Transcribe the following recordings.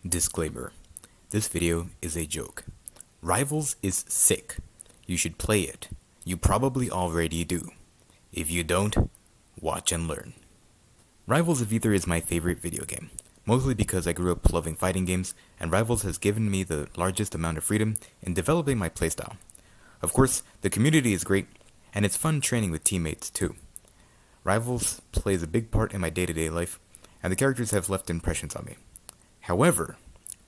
Disclaimer. This video is a joke. Rivals is sick. You should play it. You probably already do. If you don't, watch and learn. Rivals of Aether is my favorite video game, mostly because I grew up loving fighting games, and Rivals has given me the largest amount of freedom in developing my playstyle. Of course, the community is great, and it's fun training with teammates too. Rivals plays a big part in my day-to-day life, and the characters have left impressions on me. However,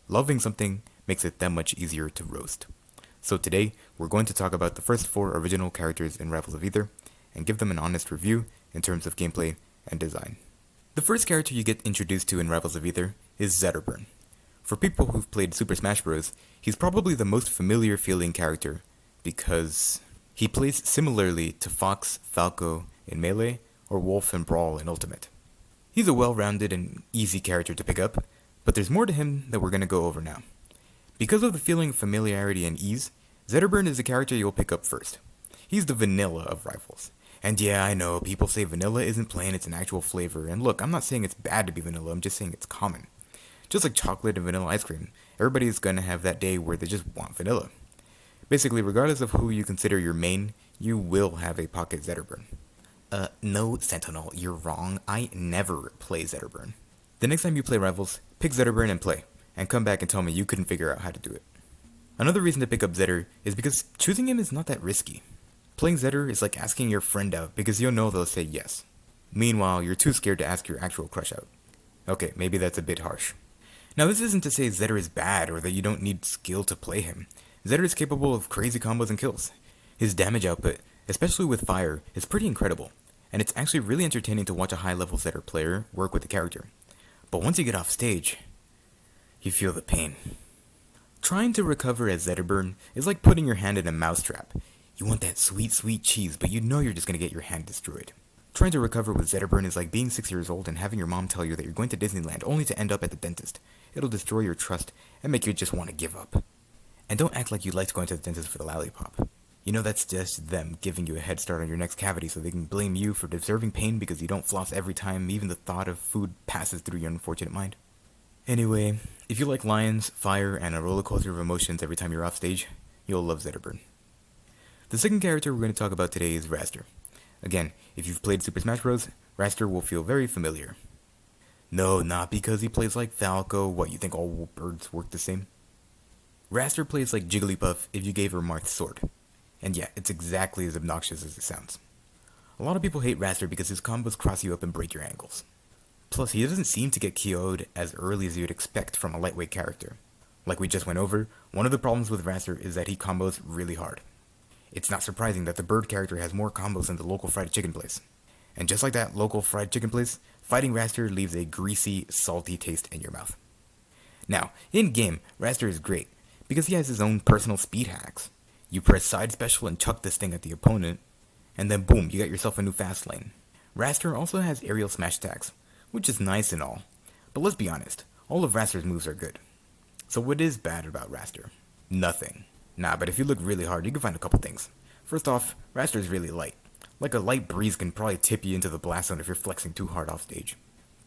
loving something makes it that much easier to roast. So today, we're going to talk about the first 4 original characters in Rivals of Aether, and give them an honest review in terms of gameplay and design. The first character you get introduced to in Rivals of Aether is Zetterburn. For people who've played Super Smash Bros., he's probably the most familiar feeling character because he plays similarly to Fox, Falco in Melee, or Wolf and Brawl in Ultimate. He's a well-rounded and easy character to pick up, but there's more to him that we're going to go over now. Because of the feeling of familiarity and ease, Zetterburn is the character you'll pick up first. He's the vanilla of Rivals. And yeah, I know, people say vanilla isn't plain, it's an actual flavor, and look, I'm not saying it's bad to be vanilla, I'm just saying it's common. Just like chocolate and vanilla ice cream, everybody's gonna have that day where they just want vanilla. Basically, regardless of who you consider your main, you will have a pocket Zetterburn. No, Sentinel, you're wrong, I never play Zetterburn. The next time you play Rivals, pick Zetterburn and play, and come back and tell me you couldn't figure out how to do it. Another reason to pick up Zetter is because choosing him is not that risky. Playing Zetter is like asking your friend out because you'll know they'll say yes. Meanwhile, you're too scared to ask your actual crush out. Okay, maybe that's a bit harsh. Now this isn't to say Zetter is bad or that you don't need skill to play him. Zetter is capable of crazy combos and kills. His damage output, especially with fire, is pretty incredible, and it's actually really entertaining to watch a high-level Zetter player work with the character. But once you get off stage, you feel the pain. Trying to recover as Zetterburn is like putting your hand in a mousetrap. You want that sweet, sweet cheese, but you know you're just going to get your hand destroyed. Trying to recover with Zetterburn is like being 6 years old and having your mom tell you that you're going to Disneyland only to end up at the dentist. It'll destroy your trust and make you just want to give up. And don't act like you liked going to the dentist for the lollipop. You know that's just them giving you a head start on your next cavity so they can blame you for deserving pain because you don't floss every time even the thought of food passes through your unfortunate mind. Anyway, if you like lions, fire, and a roller coaster of emotions every time you're off stage, you'll love Zetterburn. The second character we're going to talk about today is Raster. Again, if you've played Super Smash Bros., Raster will feel very familiar. No, not because he plays like Falco. What, you think all birds work the same? Raster plays like Jigglypuff if you gave her Marth's sword. And yeah, it's exactly as obnoxious as it sounds. A lot of people hate Raster because his combos cross you up and break your ankles. Plus, he doesn't seem to get KO'd as early as you'd expect from a lightweight character. Like we just went over, one of the problems with Raster is that he combos really hard. It's not surprising that the bird character has more combos than the local fried chicken place. And just like that local fried chicken place, fighting Raster leaves a greasy, salty taste in your mouth. Now, in-game, Raster is great, because he has his own personal speed hacks. You press side special and chuck this thing at the opponent, and then boom, you got yourself a new fast lane. Raster also has aerial smash attacks, which is nice and all, but let's be honest, all of Raster's moves are good. So what is bad about Raster? Nothing. Nah, but if you look really hard, you can find a couple things. First off, Raster is really light. Like a light breeze can probably tip you into the blast zone if you're flexing too hard off stage.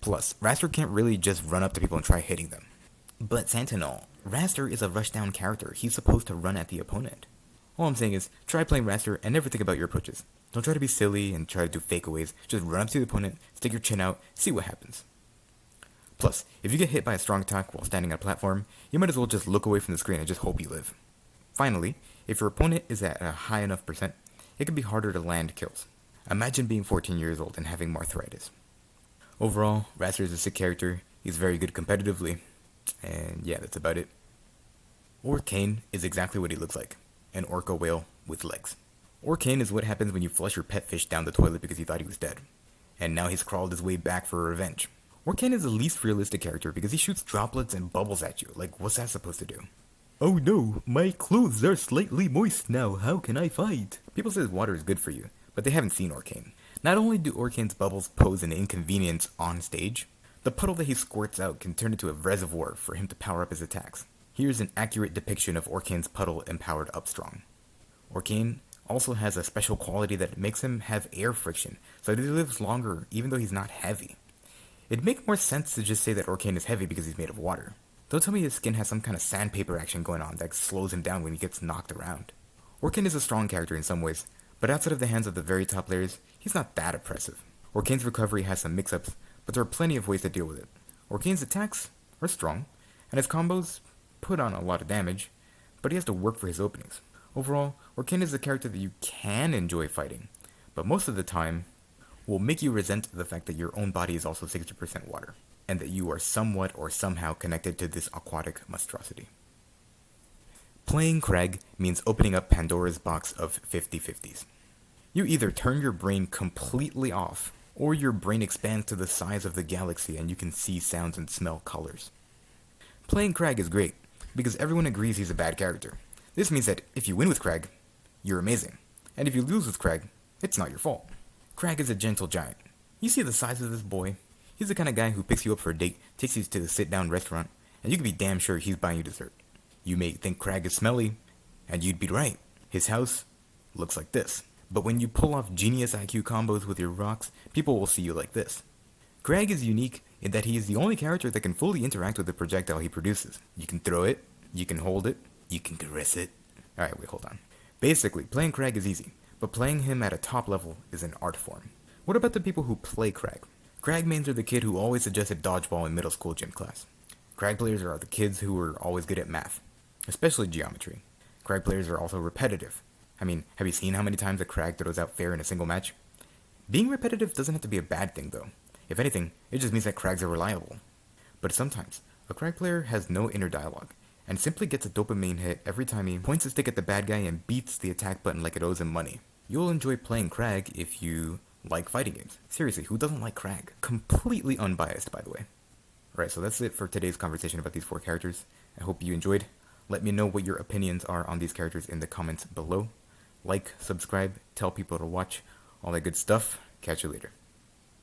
Plus, Raster can't really just run up to people and try hitting them. But Sentinel, Raster is a rushdown character. He's supposed to run at the opponent. All I'm saying is, try playing Raster and never think about your approaches. Don't try to be silly and try to do fakeaways. Just run up to the opponent, stick your chin out, see what happens. Plus, if you get hit by a strong attack while standing on a platform, you might as well just look away from the screen and just hope you live. Finally, if your opponent is at a high enough percent, it can be harder to land kills. Imagine being 14 years old and having arthritis. Overall, Raster is a sick character, he's very good competitively, and yeah, that's about it. Orcane is exactly what he looks like, an orca whale with legs. Orcane is what happens when you flush your pet fish down the toilet because you thought he was dead, and now he's crawled his way back for revenge. Orcane is the least realistic character because he shoots droplets and bubbles at you, like what's that supposed to do? Oh no, my clothes are slightly moist now, how can I fight? People say water is good for you, but they haven't seen Orcane. Not only do Orcane's bubbles pose an inconvenience on stage, the puddle that he squirts out can turn into a reservoir for him to power up his attacks. Here's an accurate depiction of Orcane's puddle empowered up strong. Orcane also has a special quality that makes him have air friction, so that he lives longer even though he's not heavy. It'd make more sense to just say that Orcane is heavy because he's made of water. Don't tell me his skin has some kind of sandpaper action going on that slows him down when he gets knocked around. Orkin is a strong character in some ways, but outside of the hands of the very top players, he's not that oppressive. Orkane's recovery has some mix-ups, but there are plenty of ways to deal with it. Orkane's attacks are strong, and his combos put on a lot of damage, but he has to work for his openings. Overall, Orkane is a character that you can enjoy fighting, but most of the time will make you resent the fact that your own body is also 60% water, and that you are somewhat or somehow connected to this aquatic monstrosity. Playing Krag means opening up Pandora's box of 50-50s. You either turn your brain completely off, or your brain expands to the size of the galaxy and you can see sounds and smell colors. Playing Krag is great, because everyone agrees he's a bad character. This means that if you win with Krag, you're amazing, and if you lose with Krag, it's not your fault. Krag is a gentle giant. You see the size of this boy? He's the kind of guy who picks you up for a date, takes you to the sit-down restaurant, and you can be damn sure he's buying you dessert. You may think Krag is smelly, and you'd be right. His house looks like this. But when you pull off genius IQ combos with your rocks, people will see you like this. Krag is unique in that he is the only character that can fully interact with the projectile he produces. You can throw it, you can hold it, you can caress it. Alright, wait, hold on. Basically, playing Krag is easy, but playing him at a top level is an art form. What about the people who play Krag? Krag mains are the kid who always suggested dodgeball in middle school gym class. Krag players are the kids who are always good at math, especially geometry. Krag players are also repetitive. I mean, have you seen how many times a Krag throws out fair in a single match? Being repetitive doesn't have to be a bad thing though. If anything, it just means that Krags are reliable. But sometimes, a Krag player has no inner dialogue, and simply gets a dopamine hit every time he points a stick at the bad guy and beats the attack button like it owes him money. You'll enjoy playing Krag if you like fighting games. Seriously, who doesn't like Krag? Completely unbiased, by the way. Alright, so that's it for today's conversation about these 4 characters. I hope you enjoyed. Let me know what your opinions are on these characters in the comments below. Like, subscribe, tell people to watch, all that good stuff. Catch you later.